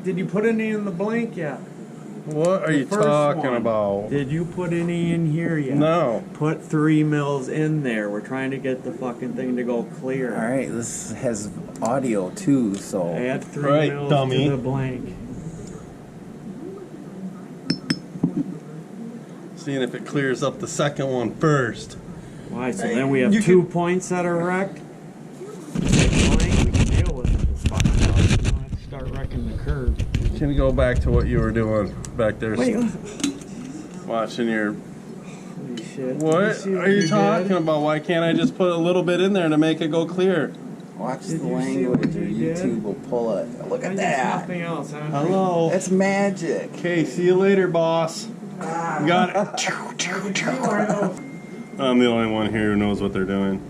Did you put any in the blank yet? What are you talking about? Did you put any in here yet? No. Put 3 mils in there. We're trying to get the fucking thing to go clear. All right, this has audio too, so Add 3 mils dummy. to the blank. Seeing if it clears up the second one first. Why? So then we have 2 points that are wrecked. Blank, we can deal with it. This fucking house. We don't have to start wrecking the curve. Can you go back to what you were doing back there? Wait. Watching your... Holy shit. What are you talking about? Why can't I just put a little bit in there to make it go clear? watch Did the you see language what or you did? YouTube will pull it. Look at There's that. nothing else, huh? Hello. That's magic. Okay, see you later, boss. Got it. I'm the only one here who knows what they're doing.